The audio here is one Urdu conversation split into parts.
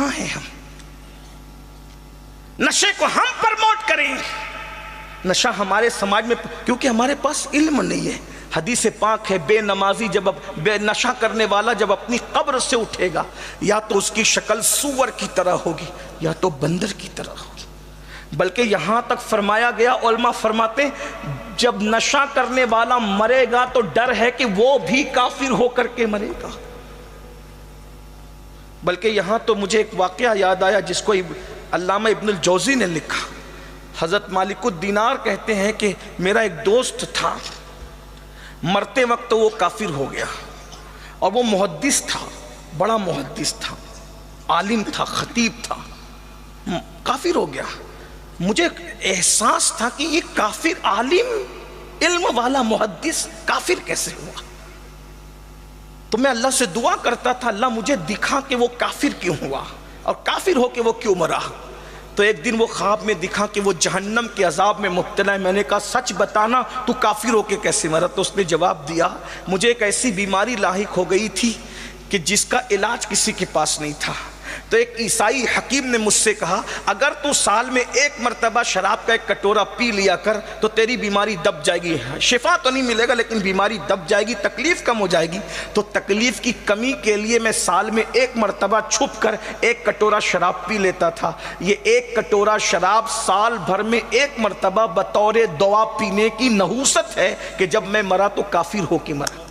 کہاں ہیں ہم؟ نشے کو ہم پرموٹ کریں؟ نشہ ہمارے سماج میں، کیونکہ ہمارے پاس علم نہیں ہے۔ حدیث پاک ہے، بے نمازی بے نشہ کرنے والا جب اپنی قبر سے اٹھے گا، یا تو اس کی شکل سور کی طرح ہوگی یا تو بندر کی طرح ہوگی۔ بلکہ یہاں تک فرمایا گیا، علماء فرماتے جب نشہ کرنے والا مرے گا تو ڈر ہے کہ وہ بھی کافر ہو کر کے مرے گا۔ بلکہ یہاں تو مجھے ایک واقعہ یاد آیا جس کو علامہ ابن الجوزی نے لکھا۔ حضرت مالک الدینار کہتے ہیں کہ میرا ایک دوست تھا، مرتے وقت وہ کافر ہو گیا، اور وہ محدث تھا، بڑا محدث تھا، عالم تھا، خطیب تھا، کافر ہو گیا۔ مجھے احساس تھا کہ یہ کافر عالم، علم والا محدث کافر کیسے ہوا؟ تو میں اللہ سے دعا کرتا تھا، اللہ مجھے دکھا کہ وہ کافر کیوں ہوا اور کافر ہو کے وہ کیوں مرا۔ تو ایک دن وہ خواب میں دکھا کہ وہ جہنم کے عذاب میں مبتلا ہے۔ میں نے کہا سچ بتانا تو کافر ہو کے کیسے مرا؟ تو اس نے جواب دیا، مجھے ایک ایسی بیماری لاحق ہو گئی تھی کہ جس کا علاج کسی کے پاس نہیں تھا۔ تو ایک عیسائی حکیم نے مجھ سے کہا، اگر تو سال میں ایک مرتبہ شراب کا ایک کٹورا پی لیا کر تو تیری بیماری دب جائے گی، شفا تو نہیں ملے گا لیکن بیماری دب جائے گی، تکلیف کم ہو جائے گی۔ تو تکلیف کی کمی کے لیے میں سال میں ایک مرتبہ چھپ کر ایک کٹورا شراب پی لیتا تھا۔ یہ ایک کٹورا شراب سال بھر میں ایک مرتبہ بطور دوا پینے کی نحوست ہے کہ جب میں مرا تو کافر ہو کے مرا۔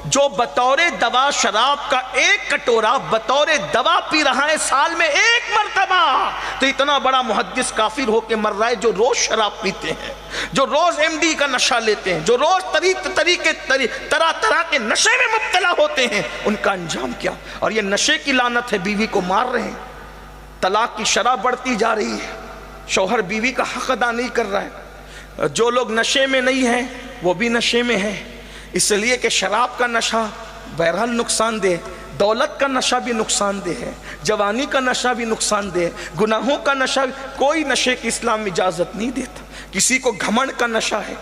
جو بطور دوا شراب کا ایک کٹورا بطور دوا پی رہا ہے سال میں ایک مرتبہ، تو اتنا بڑا محدث کافر ہو کے مر رہا ہے۔ جو روز شراب پیتے ہیں، جو روز ایم ڈی کا نشہ لیتے ہیں، جو روز طرح طرح کے نشے میں مبتلا ہوتے ہیں، ان کا انجام کیا؟ اور یہ نشے کی لعنت ہے، بیوی کو مار رہے ہیں، طلاق کی شرح بڑھتی جا رہی ہے، شوہر بیوی کا حق ادا نہیں کر رہا ہے۔ جو لوگ نشے میں نہیں ہیں وہ بھی نشے میں ہیں، اس لیے کہ شراب کا نشہ بہرحال نقصان دہ، دولت کا نشہ بھی نقصان دہ ہے، جوانی کا نشہ بھی نقصان دہ ہے، گناہوں کا نشہ، کوئی نشے کی اسلام اجازت نہیں دیتا۔ کسی کو گھمنڈ کا نشہ ہے،